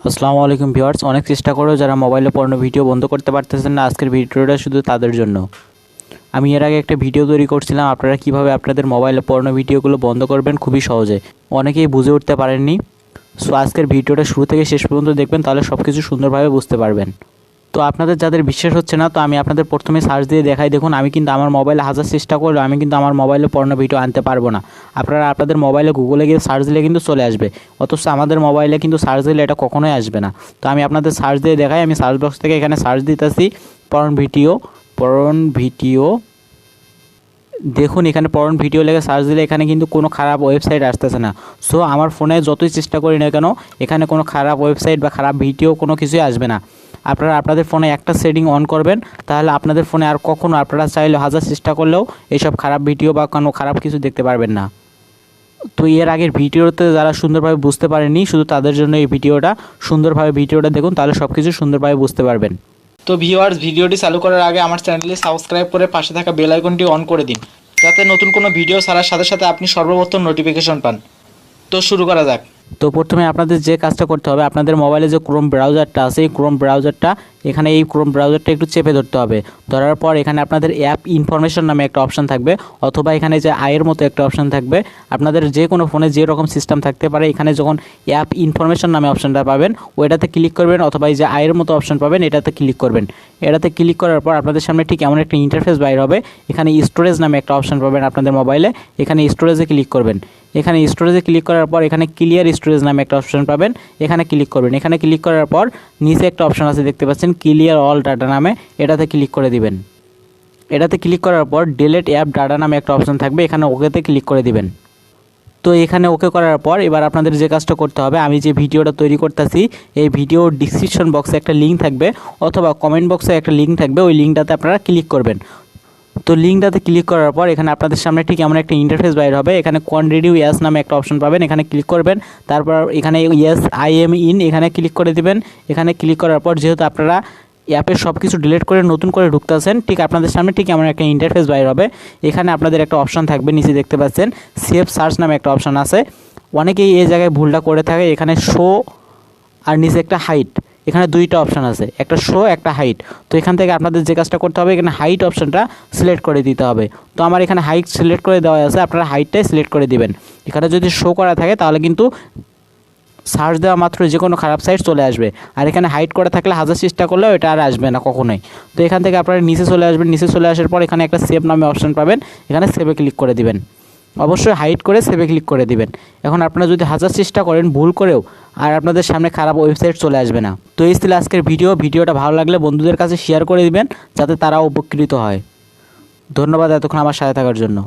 আসসালামু আলাইকুম ভিউয়ার্স, অনেক চেষ্টা করেও যারা মোবাইলে পর্নো ভিডিও বন্ধ করতে পারতেছেন না, আজকের ভিডিওটা শুধু তাদের জন্য। আমি এর আগে একটা ভিডিও তৈরি করছিলাম আপনারা কিভাবে আপনাদের মোবাইলে পর্নো ভিডিওগুলো বন্ধ করবেন খুবই সহজে। অনেকেই বুঝে উঠতে পারেননি। সো আজকের ভিডিওটা শুরু থেকে শেষ পর্যন্ত দেখবেন, তাহলে সব কিছু সুন্দরভাবে বুঝতে পারবেন। তো আপনাদের যাদের বিশ্বাস হচ্ছে না, তো আমি আপনাদের প্রথমে সার্চ দিয়ে দেখাই। দেখুন, আমি কিন্তু আমার মোবাইলে হাজার চেষ্টা করলেও আমি কিন্তু আমার মোবাইলে পর্নো ভিডিও আনতে পারবো না। আপনারা আপনাদের মোবাইলে গুগলে গিয়ে সার্চ দিলে কিন্তু চলে আসবে, অথচ আমাদের মোবাইলে কিন্তু সার্চ দিলে এটা কখনোই আসবে না। তো আমি আপনাদের সার্চ দিয়ে দেখাই। আমি সার্চ বক্স থেকে এখানে সার্চ দিতেছি পর্ন ভিডিও। দেখুন, এখানে পর্ন ভিডিও লেগে সার্চ দিলে এখানে কিন্তু কোনো খারাপ ওয়েবসাইট আসতেছে না। সো আমার ফোনে যতই চেষ্টা করি না কেন, এখানে কোনো খারাপ ওয়েবসাইট বা খারাপ ভিডিও কোনো কিছুই আসবে না। আপনারা আপনাদের ফোনে একটা সেটিং অন করবেন, তাহলে আপনাদের ফোনে আর কখনো আপনারা চাইলে হাজার চেষ্টা করলেও এইসব খারাপ ভিডিও বা কোনো খারাপ কিছু দেখতে পারবেন না। তো এর আগের ভিডিওতে যারা সুন্দরভাবে বুঝতে পারেননি, শুধু তাদের জন্য এই ভিডিওটা। সুন্দরভাবে ভিডিওটা দেখুন, তাহলে সব কিছু সুন্দরভাবে বুঝতে পারবেন। তো ভিউয়ার্স, ভিডিওটি চালু করার আগে আমার চ্যানেলটি সাবস্ক্রাইব করে পাশে থাকা বেল আইকনটি অন করে দিন, যাতে নতুন কোনো ভিডিও ছাড়ার সাথে সাথে আপনি সর্বপ্রথম নোটিফিকেশন পান। তো শুরু করা যাক। তো প্রথমে আপনাদের যে কাজটা করতে হবে, আপনাদের মোবাইলে যে ক্রোম ব্রাউজারটা আছে, এই ক্রোম ব্রাউজারটা এখানে এই ক্রোম ব্রাউজারটা একটু চেপে ধরতে হবে। ধরার পর এখানে আপনাদের অ্যাপ ইনফরমেশন নামে একটা অপশন থাকবে, অথবা এখানে যে আয়ের মতো একটা অপশন থাকবে। আপনাদের যে কোনো ফোনে যে রকম সিস্টেম থাকতে পারে, এখানে যখন অ্যাপ ইনফরমেশন নামে অপশনটা পাবেন ওইটাতে ক্লিক করবেন, অথবা এই যে আয়ের মতো অপশন পাবেন এটাতে ক্লিক করবেন। এটাতে ক্লিক করার পর আপনাদের সামনে ঠিক এমন একটা ইন্টারফেস বাইর হবে। এখানে স্টোরেজ নামে একটা অপশন পাবেন আপনাদের মোবাইলে, এখানে স্টোরেজে ক্লিক করবেন। এখানে স্টোরেজে ক্লিক করার পর এখানে ক্লিয়ার স্টোরেজ নামে একটা অপশন পাবেন, এখানে ক্লিক করবেন। এখানে ক্লিক করার পর নিচে একটা অপশন আছে দেখতে পাচ্ছেন, ক্লিয়ার অল ডাটা নামে, এটাতে ক্লিক করে দিবেন। এটাতে ক্লিক করার পর ডিলিট অ্যাপ ডাটা নামে একটা অপশন থাকবে, এখানে ওকেতে ক্লিক করে দিবেন। তো এখানে ওকে করার পর এবার আপনাদের যে কাজটা করতে হবে, আমি যে ভিডিওটা তৈরি করতেছি এই ভিডিওর ডিসক্রিপশন বক্সে একটা লিঙ্ক থাকবে, অথবা কমেন্ট বক্সে একটা লিঙ্ক থাকবে, ওই লিঙ্কটাতে আপনারা ক্লিক করবেন। তো লিঙ্কটাতে ক্লিক করার পর এখানে আপনাদের সামনে ঠিক এমন একটা ইন্টারফেস বাইর হবে। এখানে কন্টিনিউ ইয়েস নামে একটা অপশন পাবেন, এখানে ক্লিক করবেন। তারপর এখানে ইয়েস আই এম ইন, এখানে ক্লিক করে দিবেন। এখানে ক্লিক করার পর যেহেতু আপনারা অ্যাপের সব কিছু ডিলিট করে নতুন করে ঢুকতেছেন, ঠিক আপনাদের সামনে ঠিক এমন একটা ইন্টারফেস বাইর হবে। এখানে আপনাদের একটা অপশন থাকবে, নিচে দেখতে পাচ্ছেন সেভ সার্চ নামে একটা অপশন আছে। অনেকেই এই জায়গায় ভুলটা করে থাকে, এখানে শো আর নিচে একটা হাইট, এখানে দুইটা অপশান আছে, একটা শো একটা হাইট। তো এখান থেকে আপনাদের যে কাজটা করতে হবে, এখানে হাইট অপশানটা সিলেক্ট করে দিতে হবে। তো আমার এখানে হাইট সিলেক্ট করে দেওয়া আছে, আপনারা হাইটটাই সিলেক্ট করে দিবেন। এখানে যদি শো করা থাকে তাহলে কিন্তু সার্চ দেওয়া মাত্র যে কোনো খারাপ সাইট চলে আসবে, আর এখানে হাইট করে থাকলে হাজার চেষ্টা করলেও এটা আর আসবে না কখনোই। তো এখান থেকে আপনারা নিচে চলে আসবেন। নিচে চলে আসার পর এখানে একটা সেভ নামে অপশান পাবেন, এখানে সেভে ক্লিক করে দিবেন। অবশ্যই হাইড করে সেভে ক্লিক করে দিবেন। এখন আপনারা যদি হাজার চেষ্টা করেন ভুল করেও, আর আপনাদের সামনে খারাপ ওয়েবসাইট চলে আসবে না। তো এই ছিল আজকের ভিডিওটা ভালো লাগলে বন্ধুদের কাছে শেয়ার করে দিবেন, যাতে তারাও উপকৃত হয়। ধন্যবাদ এতক্ষণ আমার সাথে থাকার জন্য।